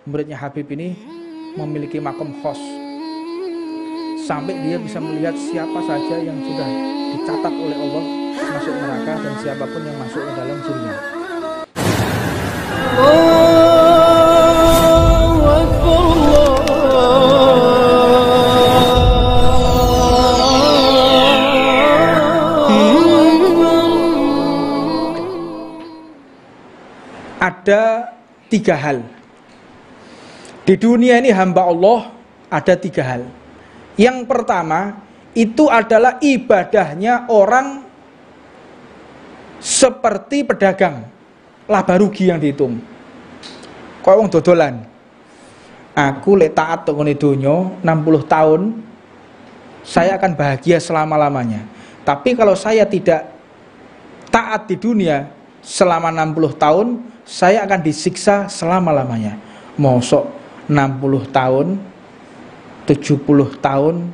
muridnya Habib ini memiliki makom khos, sampai dia bisa melihat siapa saja yang sudah dicatat oleh Allah masuk neraka dan siapapun yang masuk ke dalam surga. Ada 3 hal di dunia ini, hamba Allah ada 3 hal. Yang pertama itu adalah ibadahnya orang seperti pedagang, laba rugi yang dihitung. Kok wong dodolan, aku lek taat ngene donya 60 tahun saya akan bahagia selama-lamanya. Tapi kalau saya tidak taat di dunia selama 60 tahun, saya akan disiksa selama-lamanya. Mosok 60 tahun, 70 tahun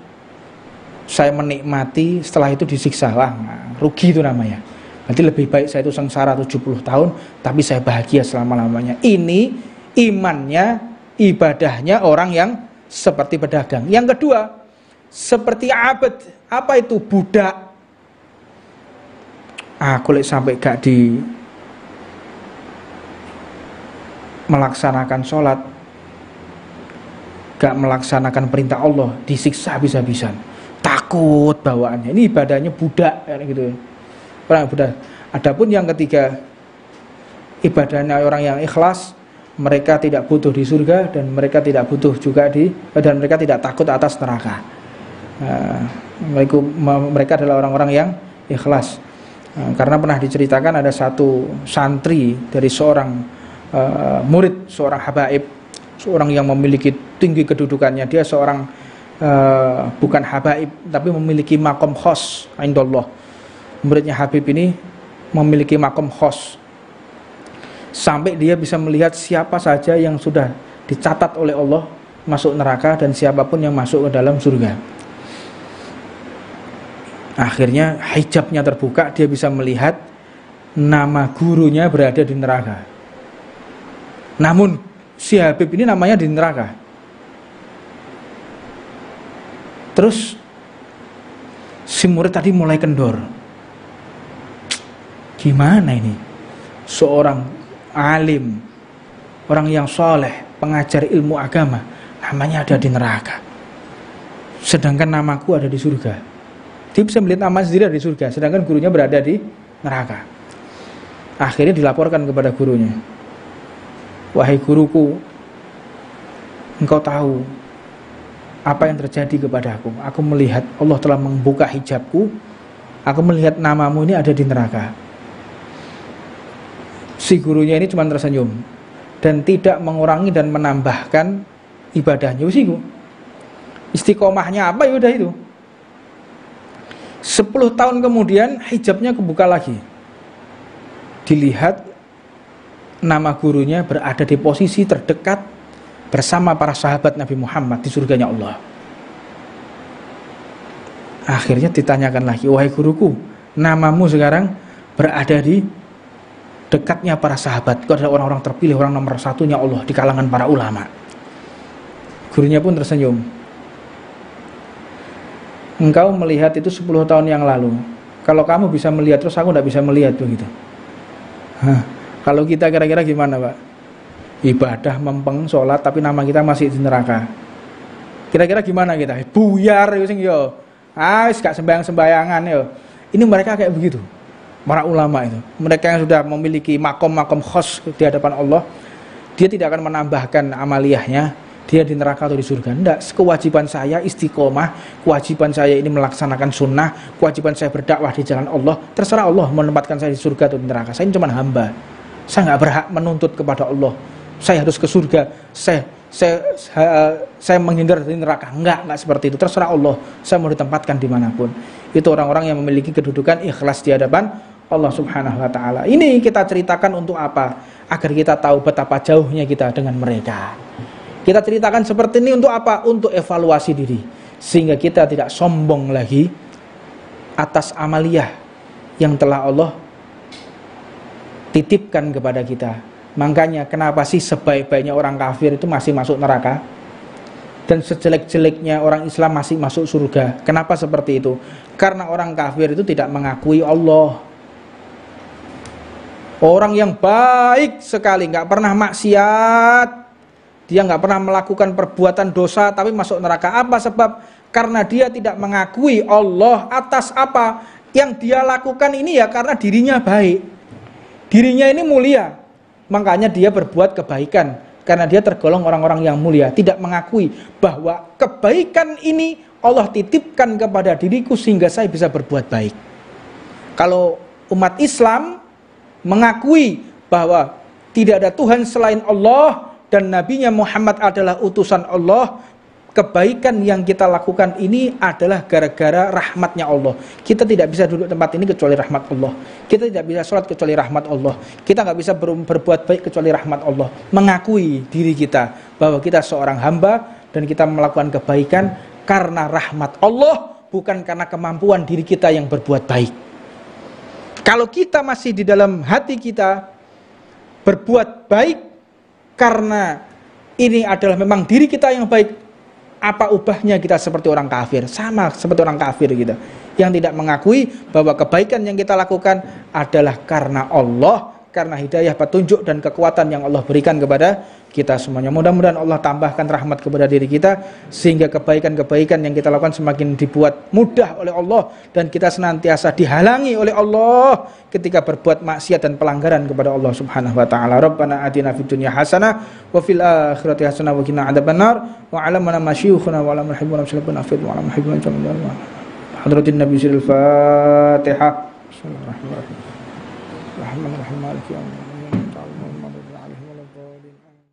saya menikmati, setelah itu disiksa. Wah, rugi itu namanya. Berarti lebih baik saya itu sengsara 70 tahun tapi saya bahagia selama-lamanya. Ini imannya, ibadahnya orang yang seperti pedagang. Yang kedua, seperti abad. Apa itu? Budak. Aku lek sampai gak di melaksanakan sholat, gak melaksanakan perintah Allah, disiksa habis-habisan. Takut bawaannya. Ini ibadahnya budak kayak gitu. Orang budak. Adapun yang ketiga, ibadahnya orang yang ikhlas, mereka tidak butuh di surga dan mereka tidak butuh juga dan mereka tidak takut atas neraka. Mereka adalah orang-orang yang ikhlas. Karena pernah diceritakan ada satu santri dari seorang murid, seorang habaib, seorang yang memiliki tinggi kedudukannya. Dia seorang bukan habaib tapi memiliki makom khos indallah. Muridnya Habib ini memiliki makom khos, sampai dia bisa melihat siapa saja yang sudah dicatat oleh Allah masuk neraka dan siapapun yang masuk ke dalam surga. Akhirnya hijabnya terbuka, dia bisa melihat nama gurunya berada di neraka. Namun si Habib ini namanya di neraka. Terus si murid tadi mulai kendor. Gimana ini? Seorang alim, orang yang soleh, pengajar ilmu agama, namanya ada di neraka. Sedangkan namaku ada di surga. Dia bisa melihat nama sendiri ada di surga, sedangkan gurunya berada di neraka. Akhirnya dilaporkan kepada gurunya. Wahai guruku, engkau tahu apa yang terjadi kepadaku. Aku melihat Allah telah membuka hijabku. Aku melihat namamu ini ada di neraka. Si gurunya ini cuma tersenyum dan tidak mengurangi dan menambahkan ibadahnya. Usiku istiqomahnya apa, ya udah itu. 10 tahun kemudian hijabnya kebuka lagi. Dilihat nama gurunya berada di posisi terdekat bersama para sahabat Nabi Muhammad di surganya Allah. Akhirnya ditanyakan lagi, wahai guruku, namamu sekarang berada di dekatnya para sahabat. Kau adalah orang-orang terpilih, orang nomor satunya Allah di kalangan para ulama. Gurunya pun tersenyum. Engkau melihat itu 10 tahun yang lalu. Kalau kamu bisa melihat terus aku tidak bisa melihat begitu. Kalau kita kira-kira gimana, Pak? Ibadah mempeng, sholat tapi nama kita masih di neraka. Kira-kira gimana kita? Buyar yo. Gak sembayangan yo. Ini mereka kayak begitu. Para ulama itu, mereka yang sudah memiliki makom-makom khos di hadapan Allah, dia tidak akan menambahkan amaliyahnya, dia di neraka atau di surga. Tidak, kewajiban saya istiqomah, kewajiban saya ini melaksanakan sunnah, kewajiban saya berdakwah di jalan Allah. Terserah Allah menempatkan saya di surga atau di neraka. Saya ini cuma hamba. Saya nggak berhak menuntut kepada Allah. Saya harus ke surga. Saya menghindar dari neraka. Enggak seperti itu. Terserah Allah. Saya mau ditempatkan dimanapun. Itu orang-orang yang memiliki kedudukan ikhlas di hadapan Allah Subhanahu wa ta'ala. Ini kita ceritakan untuk apa? Agar kita tahu betapa jauhnya kita dengan mereka. Kita ceritakan seperti ini untuk apa? Untuk evaluasi diri, sehingga kita tidak sombong lagi atas amaliyah yang telah Allah titipkan kepada kita Makanya kenapa sih sebaik-baiknya orang kafir itu masih masuk neraka dan sejelek-jeleknya orang Islam masih masuk surga? Kenapa seperti itu? Karena orang kafir itu tidak mengakui Allah. Orang yang baik sekali, nggak pernah maksiat, dia nggak pernah melakukan perbuatan dosa tapi masuk neraka. Apa sebab? Karena dia tidak mengakui Allah atas apa yang dia lakukan ini, ya karena dirinya baik, dirinya ini mulia, makanya dia berbuat kebaikan karena dia tergolong orang-orang yang mulia. Tidak mengakui bahwa kebaikan ini Allah titipkan kepada diriku sehingga saya bisa berbuat baik. Kalau umat Islam mengakui bahwa tidak ada Tuhan selain Allah dan Nabi-Nya Muhammad adalah utusan Allah, kebaikan yang kita lakukan ini adalah gara-gara rahmatnya Allah. Kita tidak bisa duduk tempat ini kecuali rahmat Allah. Kita tidak bisa sholat kecuali rahmat Allah. Kita nggak bisa berbuat baik kecuali rahmat Allah. Mengakui diri kita bahwa kita seorang hamba dan kita melakukan kebaikan karena rahmat Allah, bukan karena kemampuan diri kita yang berbuat baik. Kalau kita masih di dalam hati kita berbuat baik karena ini adalah memang diri kita yang baik, apa ubahnya kita seperti orang kafir? Sama seperti orang kafir gitu, yang tidak mengakui bahwa kebaikan yang kita lakukan adalah karena Allah, karena hidayah, petunjuk dan kekuatan yang Allah berikan kepada kita semuanya. Mudah-mudahan Allah tambahkan rahmat kepada diri kita sehingga kebaikan-kebaikan yang kita lakukan semakin dibuat mudah oleh Allah dan kita senantiasa dihalangi oleh Allah ketika berbuat maksiat dan pelanggaran kepada Allah Subhanahu wa taala. Rabbana atina fid dunya hasanah wa fil akhirati hasanah wa qina adzabannar wa 'alamana masyaykhuna wa 'alamal hibbuna sallallahu alaihi wa 'alamal hibbuna sallallahu hadratin nabi sallallahu Fatihah. Bismillahirrahmanirrahim. Rahmanir rahim maliki yaumiddin.